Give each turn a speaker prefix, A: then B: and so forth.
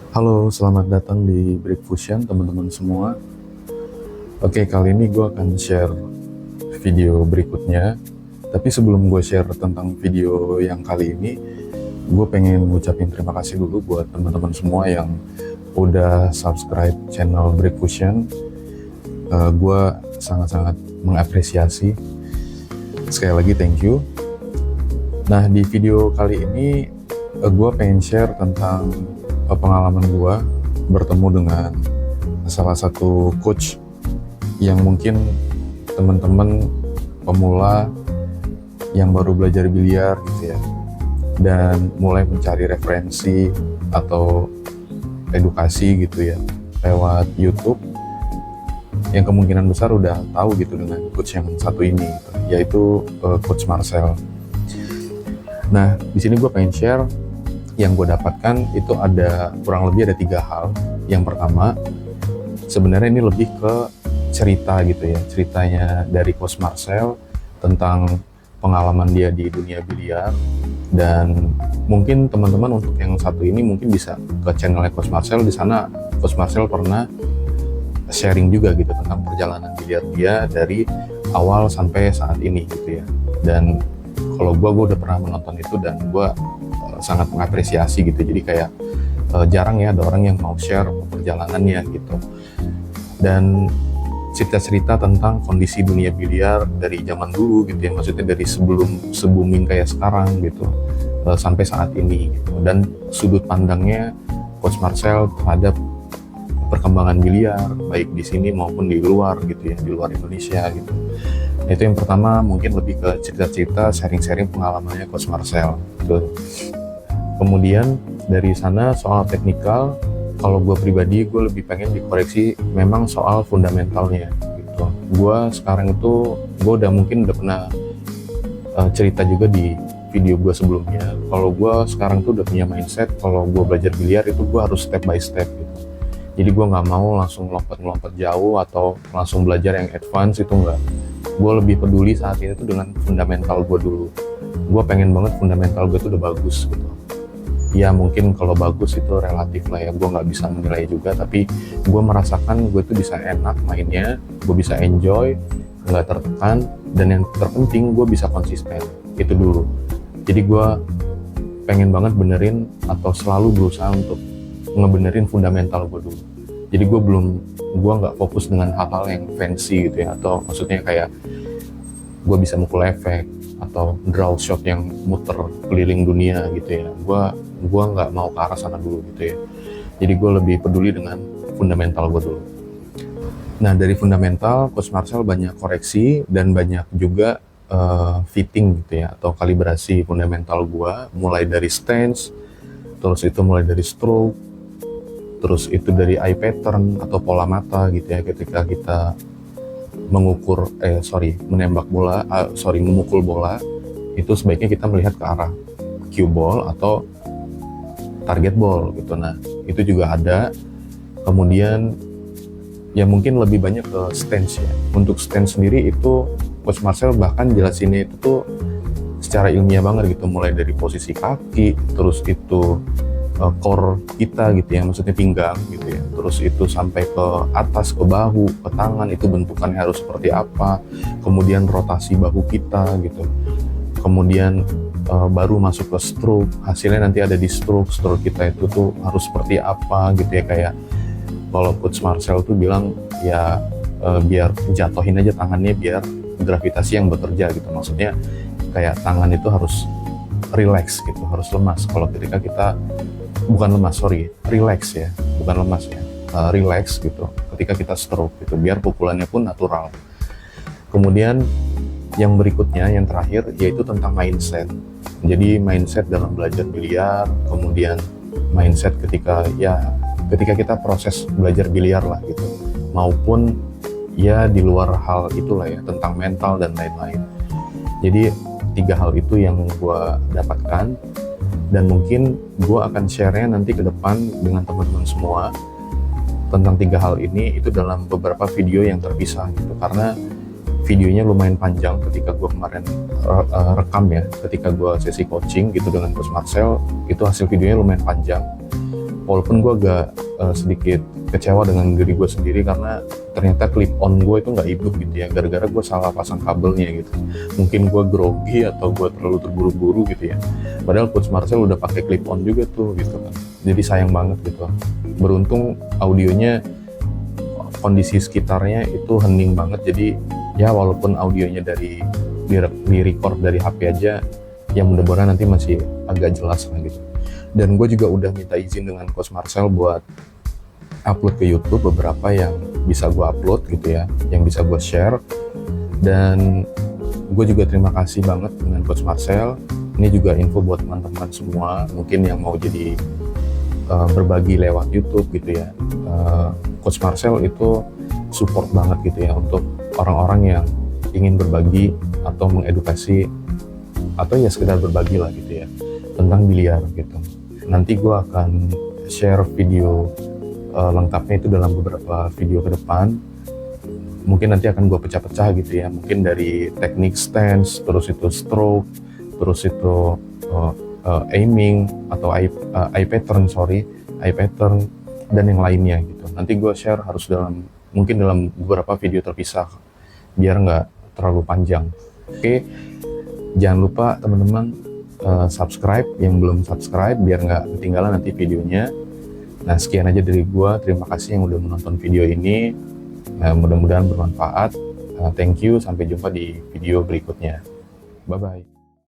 A: Halo, selamat datang di Break Fusion teman-teman semua. Oke, kali ini gue akan share video berikutnya. Tapi sebelum gue share tentang video yang kali ini, gue pengen ngucapin terima kasih dulu buat teman-teman semua yang udah subscribe channel Break Fusion. Gue sangat-sangat mengapresiasi. Sekali lagi thank you. Nah, di video kali ini gue pengen share tentang pengalaman gue bertemu dengan salah satu coach yang mungkin teman-teman pemula yang baru belajar biliar gitu ya, dan mulai mencari referensi atau edukasi gitu ya lewat YouTube, yang kemungkinan besar udah tahu gitu dengan coach yang satu ini gitu, yaitu Coach Marcel. Nah, di sini gue pengen share yang gue dapatkan itu ada kurang lebih ada 3 hal. Yang pertama, sebenarnya ini lebih ke cerita gitu ya, ceritanya dari Coach Marcel tentang pengalaman dia di dunia biliar. Dan mungkin teman-teman untuk yang satu ini mungkin bisa ke channelnya Coach Marcel. Di sana Coach Marcel pernah sharing juga gitu tentang perjalanan biliar dia dari awal sampai saat ini gitu ya. Dan kalau gue udah pernah menonton itu dan gue sangat mengapresiasi gitu. Jadi kayak jarang ya ada orang yang mau share perjalanannya gitu. Dan cerita-cerita tentang kondisi dunia biliar dari zaman dulu gitu ya, maksudnya dari sebelum booming kayak sekarang gitu sampai saat ini gitu. Dan sudut pandangnya Coach Marcel terhadap perkembangan biliar baik di sini maupun di luar gitu ya, di luar Indonesia gitu. Itu yang pertama, mungkin lebih ke cerita-cerita sharing-sharing pengalamannya Coach Marcel gitu. Kemudian dari sana soal teknikal, kalau gue pribadi gue lebih pengen dikoreksi memang soal fundamentalnya gitu. Gue sekarang itu gue mungkin udah pernah cerita juga di video gue sebelumnya. Kalau gue sekarang tuh udah punya mindset kalau gue belajar biliar itu gue harus step by step gitu. Jadi gue nggak mau langsung lompat jauh atau langsung belajar yang advance, itu nggak. Gue lebih peduli saat ini tuh dengan fundamental gue dulu. Gue pengen banget fundamental gue tuh udah bagus gitu. Ya mungkin kalau bagus itu relatif lah ya, gue nggak bisa menilai juga, tapi gue merasakan gue tuh bisa enak mainnya, gue bisa enjoy, nggak tertekan, dan yang terpenting gue bisa konsisten, itu dulu. Jadi gue pengen banget benerin atau selalu berusaha untuk ngebenerin fundamental gue dulu. Jadi gue nggak fokus dengan hal-hal yang fancy gitu ya, atau maksudnya kayak gue bisa mukul efek atau draw shot yang muter keliling dunia gitu ya. Gue nggak mau ke arah sana dulu gitu ya. Jadi gue lebih peduli dengan fundamental gue dulu. Nah, dari fundamental Coach Marcel banyak koreksi dan banyak juga fitting gitu ya, atau kalibrasi fundamental gue, mulai dari stance, terus itu mulai dari stroke, terus itu dari eye pattern atau pola mata gitu ya, ketika kita memukul bola, itu sebaiknya kita melihat ke arah cue ball atau target ball gitu. Nah, itu juga ada. Kemudian ya mungkin lebih banyak ke stance ya. Untuk stance sendiri itu Coach Marcel bahkan jelasinnya itu tuh secara ilmiah banget gitu, mulai dari posisi kaki, terus itu core kita gitu ya, maksudnya pinggang gitu ya, terus itu sampai ke atas, ke bahu, ke tangan, itu bentukannya harus seperti apa, kemudian rotasi bahu kita gitu, kemudian baru masuk ke stroke, hasilnya nanti ada di stroke kita itu tuh harus seperti apa gitu ya. Kayak kalau Coach Marcel tuh bilang ya biar jatuhin aja tangannya biar gravitasi yang bekerja gitu, maksudnya kayak tangan itu harus relax gitu, harus lemas kalau ketika kita relax ya, bukan lemas ya, relax gitu ketika kita stroke gitu, biar pukulannya pun natural. Kemudian yang berikutnya, yang terakhir, yaitu tentang mindset. Jadi mindset dalam belajar biliar, kemudian mindset ketika kita proses belajar biliar lah gitu, maupun ya di luar hal itulah ya, tentang mental dan lain-lain. Jadi 3 hal itu yang gue dapatkan, dan mungkin gue akan share-nya nanti ke depan dengan teman-teman semua tentang 3 hal ini itu dalam beberapa video yang terpisah gitu, karena videonya lumayan panjang ketika gue kemarin rekam ya, ketika gue sesi coaching gitu dengan Coach Marcel, itu hasil videonya lumayan panjang. walaupun gue agak sedikit kecewa dengan diri gue sendiri karena ternyata clip on gue itu nggak hidup gitu ya, gara-gara gue salah pasang kabelnya gitu. Mungkin gue grogi atau gue terlalu terburu-buru gitu ya, padahal Coach Marcel udah pakai clip on juga tuh gitu kan. Jadi sayang banget gitu. Beruntung audionya, kondisi sekitarnya itu hening banget, jadi ya walaupun audionya di record dari HP aja, ya mudah-mudahan nanti masih agak jelas lah gitu. Dan gue juga udah minta izin dengan Coach Marcel buat upload ke YouTube beberapa yang bisa gue upload gitu ya, yang bisa gue share. Dan gue juga terima kasih banget dengan Coach Marcel. Ini juga info buat teman-teman semua mungkin yang mau jadi berbagi lewat YouTube gitu ya. Coach Marcel itu support banget gitu ya untuk orang-orang yang ingin berbagi atau mengedukasi atau ya sekedar berbagi lah gitu ya tentang biliar gitu. Nanti gue akan share video lengkapnya itu dalam beberapa video ke depan. Mungkin nanti akan gue pecah-pecah gitu ya, mungkin dari teknik stance, terus itu stroke, terus itu aiming atau eye pattern, dan yang lainnya gitu. Nanti gue share harus mungkin dalam beberapa video terpisah biar nggak terlalu panjang. Oke, jangan lupa teman-teman subscribe yang belum subscribe biar nggak ketinggalan nanti videonya. Nah, sekian aja dari gue. Terima kasih yang udah menonton video ini. Mudah-mudahan bermanfaat. Thank you. Sampai jumpa di video berikutnya. Bye-bye.